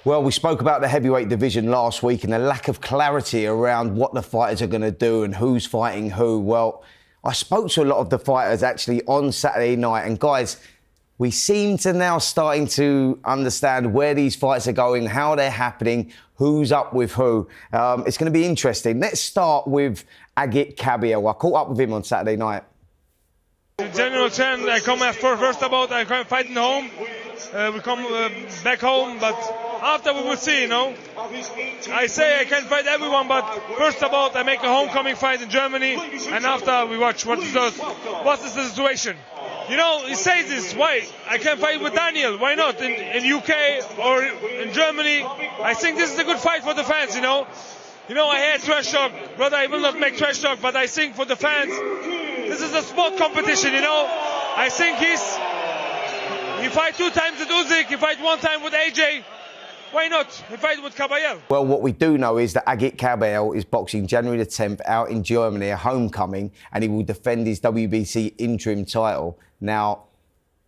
Well, we spoke about the heavyweight division last week and the lack of clarity around what the fighters are going to do and who's fighting who. Well, I spoke to a lot of the fighters actually on Saturday night, and guys, we seem to now starting to understand where these fights are going, how they're happening, who's up with who. It's going to be interesting. Let's start with Agit Kabayel. I caught up with him on Saturday night. General Chen, I come first about I come fighting home. We come back home, but after we will see, you know. I say I can fight everyone, but first about I make a homecoming fight in Germany, and after we watch what is the situation. You know, he says this, why? I can fight with Daniel, why not? In UK or in Germany, I think this is a good fight for the fans, you know. You know, I had trash talk, but I will not make trash talk, but I think for the fans, this is a sport competition, you know. I think he fight 2 times with Usyk, he fight 1 time with AJ. Why not? He fight with Kabayel. Well, what we do know is that Agit Kabayel is boxing January the 10th out in Germany, a homecoming, and he will defend his WBC interim title. Now,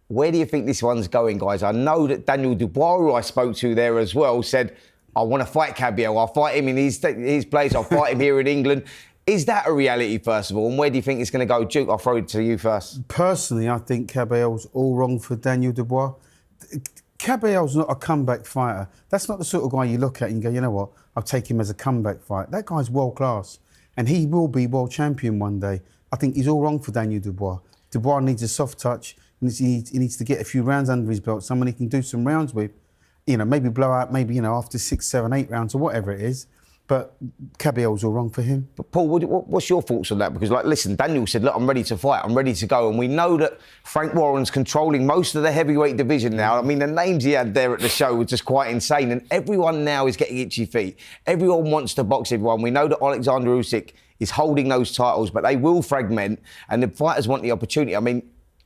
where do you think this one's going, guys? I know that Daniel Dubois, who I spoke to there as well, said, I want to fight Kabayel. I'll fight him in his place. I'll fight him here in England. Is that a reality, first of all? And where do you think it's going to go? Duke, I'll throw it to you first. Personally, I think Kabayel's all wrong for Daniel Dubois. Kabayel's not a comeback fighter. That's not the sort of guy you look at and you go, you know what, I'll take him as a comeback fight. That guy's world class, and he will be world champion one day. I think he's all wrong for Daniel Dubois. Dubois needs a soft touch. He needs to get a few rounds under his belt, someone he can do some rounds with. You know, maybe blow out, maybe, you know, after 6, 7, 8 rounds or whatever it is. But Kabayel's all wrong for him. But Paul, what's your thoughts on that? Because, like, listen, Daniel said, look, I'm ready to fight, I'm ready to go. And we know that Frank Warren's controlling most of the heavyweight division now. I mean, the names he had there at the show were just quite insane. And everyone now is getting itchy feet. Everyone wants to box everyone. We know that Alexander Usyk is holding those titles, but they will fragment, and the fighters want the opportunity. I mean,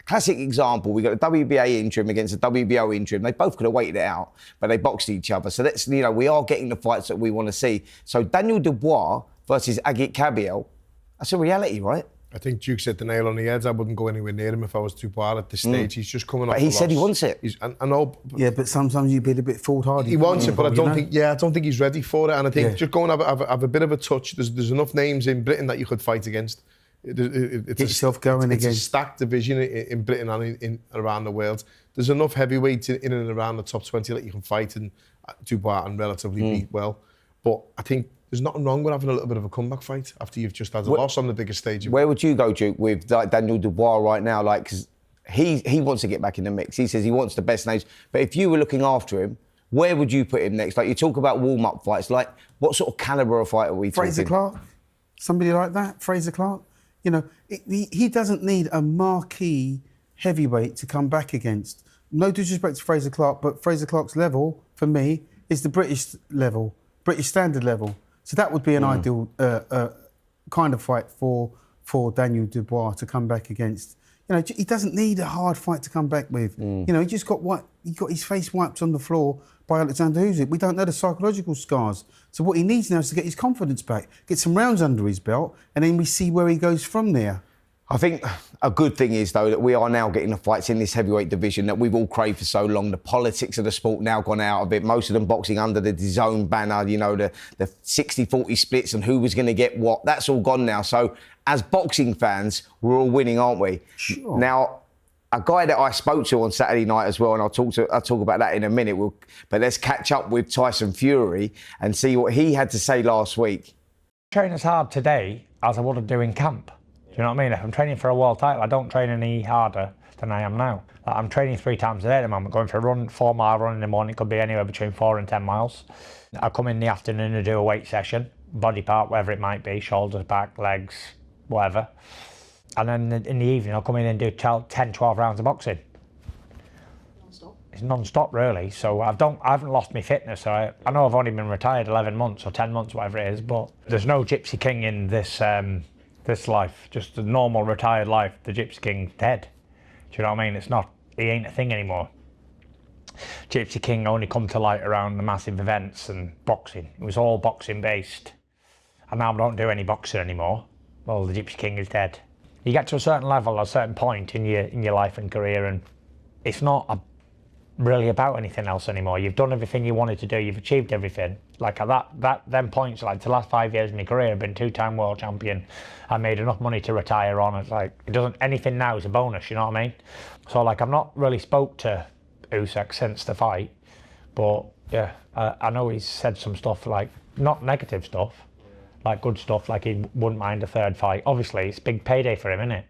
classic example, we got a WBA interim against a WBO interim. They both could have waited it out, but they boxed each other. So that's, you know, we are getting the fights that we want to see. So Daniel Dubois versus Agit Kabayel, that's a reality, right? I think Duke hit the nail on the head. I wouldn't go anywhere near him if I was Dubois at this stage. He's just coming off. But he said he wants it. I know. Yeah, but sometimes you'd be a bit foolhardy. He wants it, but I don't think. Yeah, I don't think he's ready for it. And I think just go and have a bit of a touch. There's enough names in Britain that you could fight against. Get yourself going again. It's a stacked division in Britain and around the world. There's enough heavyweights in and around the top 20 that you can fight in Dubois and relatively beat well. But I think there's nothing wrong with having a little bit of a comeback fight after you've just had a loss on the biggest stage. Where would you go, Duke, with like Daniel Dubois right now? Like, 'cause he wants to get back in the mix. He says he wants the best names. But if you were looking after him, where would you put him next? Like, you talk about warm-up fights. Like, what sort of calibre of fighter are we talking? Fraser Clark? Somebody like that? Fraser Clark? You know, he doesn't need a marquee heavyweight to come back against. No disrespect to Fraser Clark, but Fraser Clark's level, for me, is the British level, British standard level. So that would be an ideal kind of fight for Daniel Dubois to come back against. You know, he doesn't need a hard fight to come back with. You know, he got his face wiped on the floor by Alexander Usyk. We don't know the psychological scars. So what he needs now is to get his confidence back, get some rounds under his belt, and then we see where he goes from there. I think a good thing is, though, that we are now getting the fights in this heavyweight division that we've all craved for so long. The politics of the sport now gone out of it. Most of them boxing under the DAZN banner, you know, the 60-40 splits and who was going to get what. That's all gone now. So as boxing fans, we're all winning, aren't we? Sure. Now, a guy that I spoke to on Saturday night as well, and I'll talk about that in a minute, but let's catch up with Tyson Fury and see what he had to say last week. Train as hard today as I would do in camp. Do you know what I mean? If I'm training for a world title, I don't train any harder than I am now. Like, I'm training 3 times a day at the moment, going for a run, 4-mile run in the morning, could be anywhere between 4 and 10 miles. I come in the afternoon and do a weight session, body part, whatever it might be, shoulders, back, legs, whatever. And then in the evening, I'll come in and do 10, 12 rounds of boxing. Non-stop? It's non-stop, really. So I haven't lost my fitness. So I know I've only been retired 11 months or 10 months, whatever it is, but there's no Gypsy King in this life. Just a normal retired life. The Gypsy King's dead. Do you know what I mean? It's not, he ain't a thing anymore. Gypsy King only come to light around the massive events and boxing. It was all boxing based. And now I don't do any boxing anymore. Well, the Gypsy King is dead. You get to a certain level, a certain point in your life and career, and it's not really about anything else anymore. You've done everything you wanted to do. You've achieved everything. Like at them points, like the last 5 years of my career, I've been 2-time world champion. I made enough money to retire on. It's like, it doesn't, anything now is a bonus, you know what I mean? So like, I've not really spoke to Usyk since the fight, but yeah, I know he's said some stuff, like not negative stuff, like good stuff, like he wouldn't mind a third fight. Obviously, it's a big payday for him, isn't it?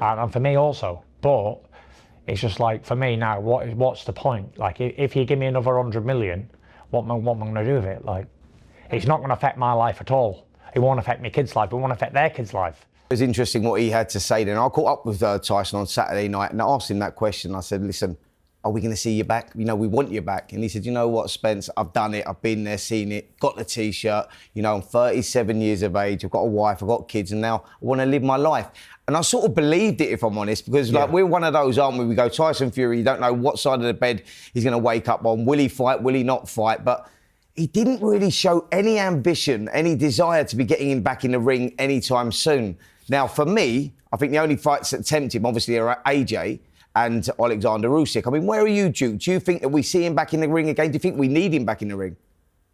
And for me also, but it's just like, for me now, what's the point? Like, if you give me another 100 million, what am I going to do with it? Like, it's not going to affect my life at all. It won't affect my kids' life. It won't affect their kids' life. It was interesting what he had to say then. I caught up with Tyson on Saturday night and I asked him that question. I said, listen, are we going to see you back? You know, we want you back. And he said, you know what, Spence, I've done it. I've been there, seen it, got the T-shirt. You know, I'm 37 years of age. I've got a wife, I've got kids, and now I want to live my life. And I sort of believed it, if I'm honest, because like we're one of those, aren't we? We go Tyson Fury, you don't know what side of the bed he's going to wake up on. Will he fight? Will he not fight? But he didn't really show any ambition, any desire to be getting him back in the ring anytime soon. Now, for me, I think the only fights that tempt him, obviously, are AJ and Alexander Usyk. I mean, where are you, Duke? Do you think that we see him back in the ring again? Do you think we need him back in the ring?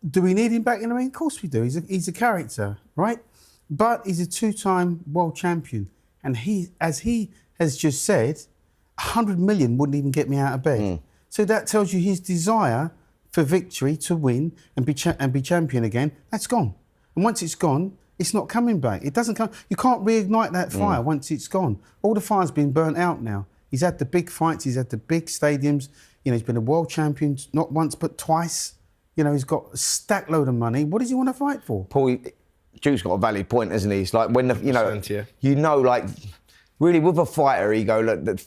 Do we need him back in the ring? Of course we do. He's a character, right? But he's a 2-time world champion. And as he has just said, 100 million wouldn't even get me out of bed. So that tells you his desire for victory, to win and be champion again, that's gone. And once it's gone, it's not coming back. It doesn't come. You can't reignite that fire once it's gone. All the fire's been burnt out now. He's had the big fights. He's had the big stadiums. You know, he's been a world champion not once but twice. You know, he's got a stack load of money. What does he want to fight for? Paul, Duke's got a valid point, hasn't he? It's like when the, you know, like really with a fighter, you go, look, the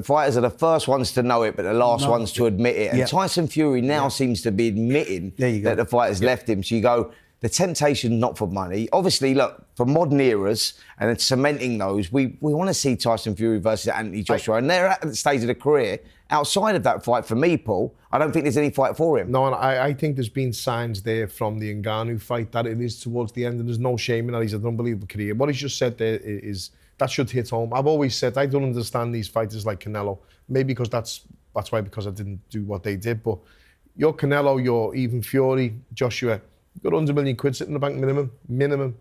fighters are the first ones to know it, but the last ones to admit it. And Tyson Fury now seems to be admitting that the fighter's left him. So you go, the temptation not for money. Obviously, look, for modern eras and then cementing those, we want to see Tyson Fury versus Anthony Joshua. And they're at the stage of the career. Outside of that fight, for me, Paul, I don't think there's any fight for him. No, and I think there's been signs there from the Ngannou fight that it is towards the end, and there's no shame in that. He's had an unbelievable career. What he's just said there is that should hit home. I've always said I don't understand these fighters like Canelo. Maybe because that's why, because I didn't do what they did. But your Canelo, your even Fury, Joshua, you've got 100 million quid sitting in the bank minimum.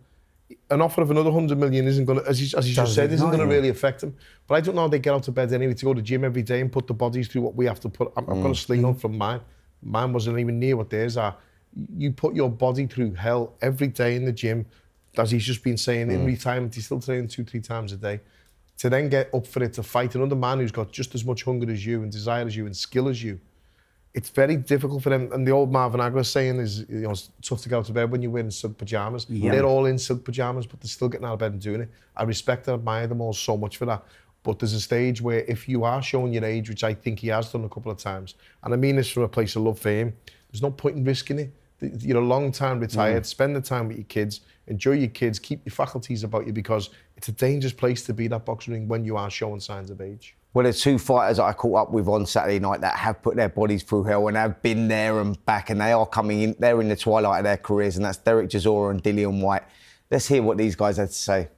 An offer of another 100 million isn't going to, as you just said, isn't going to really affect him. But I don't know how they get out of bed anyway to go to the gym every day and put the bodies through what we have to put. I've got a sling on from mine. Mine wasn't even near what theirs are. You put your body through hell every day in the gym, as he's just been saying, in retirement, he's still training 2-3 times a day. To then get up for it to fight another man who's got just as much hunger as you and desire as you and skill as you, it's very difficult for them. And the old Marvin Hagler saying is, you know, it's tough to get out of bed when you're wearing silk pyjamas. They're all in silk pyjamas, but they're still getting out of bed and doing it. I respect and admire them all so much for that. But there's a stage where if you are showing your age, which I think he has done a couple of times, and I mean this from a place of love for him, there's no point in risking it. You're a long time retired, spend the time with your kids, enjoy your kids, keep your faculties about you, because it's a dangerous place to be, that boxing ring, when you are showing signs of age. Well, there's two fighters that I caught up with on Saturday night that have put their bodies through hell and have been there and back, and they are coming in, they're in the twilight of their careers, and that's Derek Chisora and Dillian White. Let's hear what these guys had to say.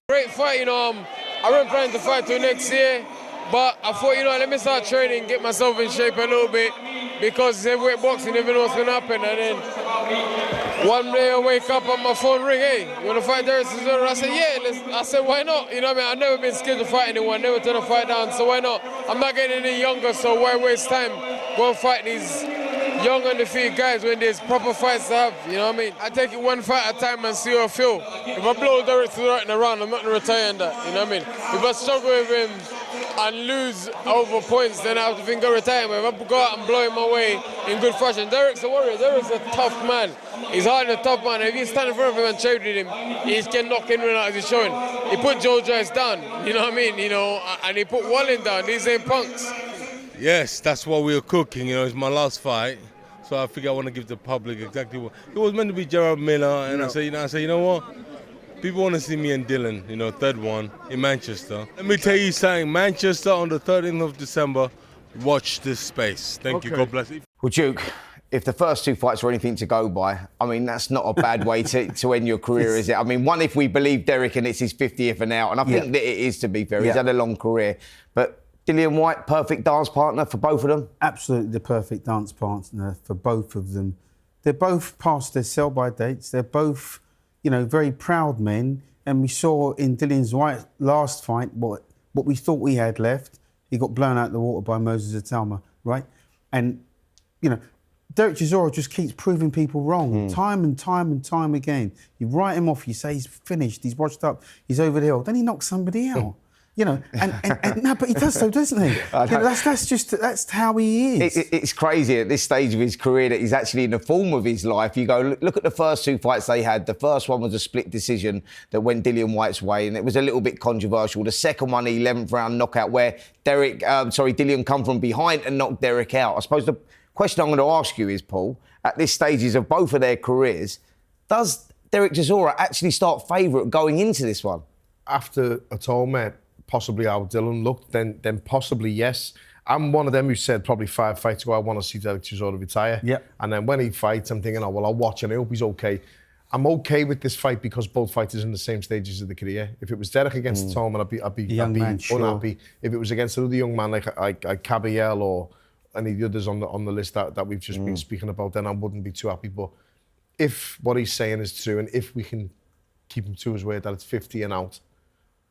Great fight, you know, I wasn't planning to fight till next year, but I thought, you know, let me start training, get myself in shape a little bit, because heavyweight boxing, you never know what's going to happen. And then one day I wake up and my phone ring, hey, you want to fight Derek Chisora? I said, yeah, I said, why not? You know what I mean? I've never been scared to fight anyone, never turn a fight down, so why not? I'm not getting any younger, so why waste time? Go and fight these young undefeated guys when there's proper fights to have, you know what I mean? I take it one fight at a time and see how I feel. If I blow Derek Chisora in a round, I'm not going to retire in that, you know what I mean? If I struggle with him and lose over points, then I have to think of retirement. If I go out and blow him away in good fashion. Derek's a warrior. Derek's a tough man. He's hard and a tough man. If you stand in front of him and trade with him, he can knock anyone out as he's showing. He put Joe Joyce down, you know what I mean? You know, and he put Wallen down. These ain't punks. Yes, that's what we were cooking. You know, it's my last fight. So I figure I want to give the public exactly what it was meant to be. Gerard Miller, and I say, you know what? People want to see me and Dylan, you know, third one in Manchester. Let me tell you something. Manchester on the 13th of December. Watch this space. Thank you. God bless you. Well, Duke, if the first two fights were anything to go by, I mean, that's not a bad way to end your career, is it? I mean, one, if we believe Derek and it's his 50th and out, and I think that it is, to be fair. He's had a long career. But Dillian Whyte, perfect dance partner for both of them? Absolutely the perfect dance partner for both of them. They're both past their sell-by dates. They're both, you know, very proud men. And we saw in Dillian Whyte's last fight what we thought we had left. He got blown out of the water by Moses Itauma, right? And, you know, Derek Chisora just keeps proving people wrong, time and time and time again. You write him off, you say he's finished, he's washed up, he's over the hill. Then he knocks somebody out. You know, and no, but he does so, doesn't he? You know, that's how he is. It's crazy at this stage of his career that he's actually in the form of his life. You go, look at the first 2 fights they had. The first one was a split decision that went Dillian Whyte's way, and it was a little bit controversial. The second one, the 11th round knockout, where Dillian come from behind and knocked Derek out. I suppose the question I'm going to ask you is, Paul, at this stages of both of their careers, does Derek Chisora actually start favourite going into this one? After Itauma, possibly how Dylan looked, then possibly yes. I'm one of them who said probably 5 fights ago I want to see Derek Chisora retire. Yep. And then when he fights, I'm thinking, oh, well, I'll watch and I hope he's okay. I'm okay with this fight because both fighters are in the same stages of the career. If it was Derek against Itauma, I'd be unhappy. If it was against another young man like Kabayel or any of the others on the list that we've just been speaking about, then I wouldn't be too happy. But if what he's saying is true and if we can keep him to his word that it's 50 and out,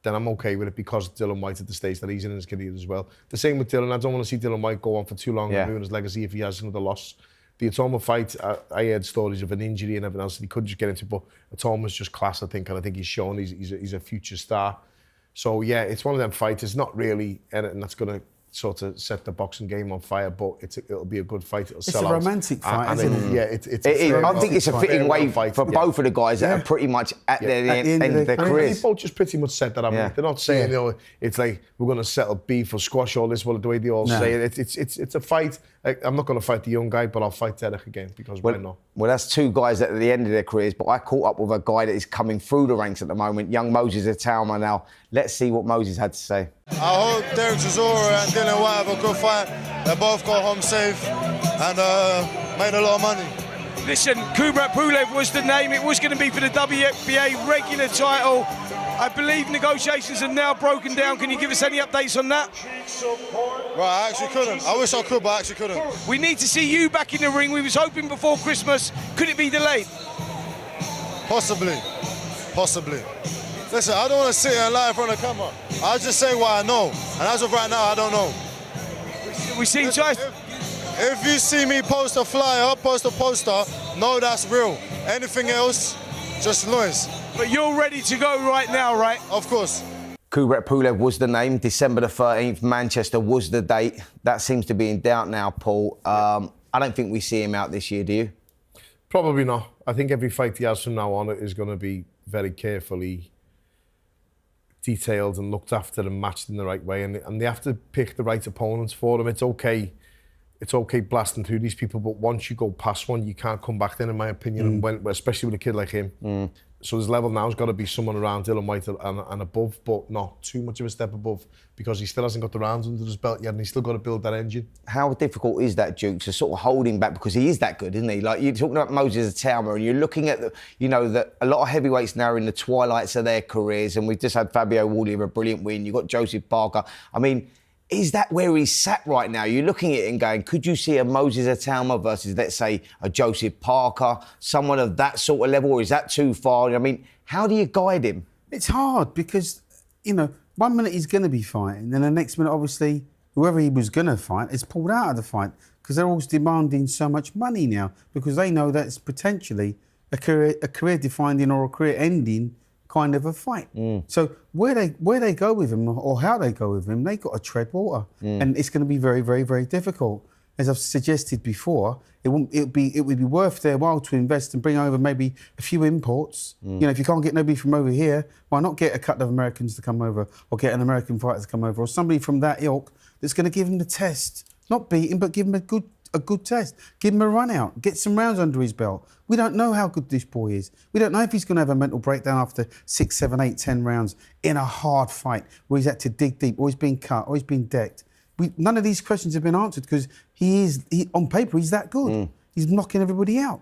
then I'm okay with it because Dillian Whyte at the stage that he's in his career as well. The same with Dillian. I don't want to see Dillian Whyte go on for too long and ruin his legacy if he has another loss. The Itauma fight, I heard stories of an injury and everything else that he couldn't just get into, but Itauma's just class, I think, and I think he's shown he's a future star. So, yeah, it's one of them fights. It's not really anything that's going to sort of set the boxing game on fire, but it'll be a good fight. It'll sell out. It's a romantic fight, isn't it? Yeah, it is. I think it's a fitting way for both of the guys that are pretty much at the end of their careers. They both just pretty much said that. They're not saying, you know, it's like we're going to settle beef or squash all this. Well, the way they all say it, it's a fight. I'm not going to fight the young guy, but I'll fight Derek again because why not? Well, that's two guys that are at the end of their careers, but I caught up with a guy that is coming through the ranks at the moment, young Moses Itauma. Now, let's see what Moses had to say. I hope Derek Chisora and Dillian Whyte have a good fight. They both go home safe and made a lot of money. Listen, Kubrat Pulev was the name. It was going to be for the WBA regular title. I believe negotiations have now broken down. Can you give us any updates on that? Right, I actually couldn't. I wish I could, but I actually couldn't. We need to see you back in the ring. We was hoping before Christmas. Could it be delayed? Possibly. Listen, I don't want to sit here and lie in front of the camera. I'll just say what I know. And as of right now, I don't know. We seen Tyson. If you see me post a flyer, post a poster, know that's real. Anything else, just noise. But you're ready to go right now, right? Of course. Kubrat Pulev was the name. December the 13th, Manchester was the date. That seems to be in doubt now, Paul. I don't think we see him out this year, do you? Probably not. I think every fight he has from now on is going to be very carefully detailed and looked after and matched in the right way. And they have to pick the right opponents for him. It's okay blasting through these people, but once you go past one, you can't come back then, in my opinion, and especially with a kid like him. So his level now has got to be someone around Dillian Whyte and above, but not too much of a step above, because he still hasn't got the rounds under his belt yet, and he's still got to build that engine. How difficult is that, Duke, to sort of hold him back, because he is that good, isn't he? Like, you're talking about Moses Itauma, and you're looking at a lot of heavyweights now are in the twilights of their careers, and we've just had Fabio Wardley with a brilliant win. You've got Joseph Parker. I mean, is that where he's sat right now? You're looking at it and going, could you see a Moses Itauma versus, let's say, a Joseph Parker, someone of that sort of level, or is that too far? I mean, how do you guide him? It's hard because, 1 minute he's going to be fighting, then the next minute, obviously, whoever he was going to fight is pulled out of the fight because they're always demanding so much money now because they know that's potentially a career-defining or a career-ending kind of a fight. So where they go with him or how they go with him, they got to tread water, and it's going to be very, very, very difficult. As I've suggested before, it would be worth their while to invest and bring over maybe a few imports. If you can't get nobody from over here, why not get a couple of Americans to come over, or get an American fighter to come over, or somebody from that ilk that's going to give him the test, not beat him, but give him a good test. Give him a run out. Get some rounds under his belt. We don't know how good this boy is. We don't know if he's going to have a mental breakdown after 6, 7, 8, 10 rounds in a hard fight where he's had to dig deep, or he's been cut, or he's been decked. None of these questions have been answered because he on paper, he's that good. He's knocking everybody out.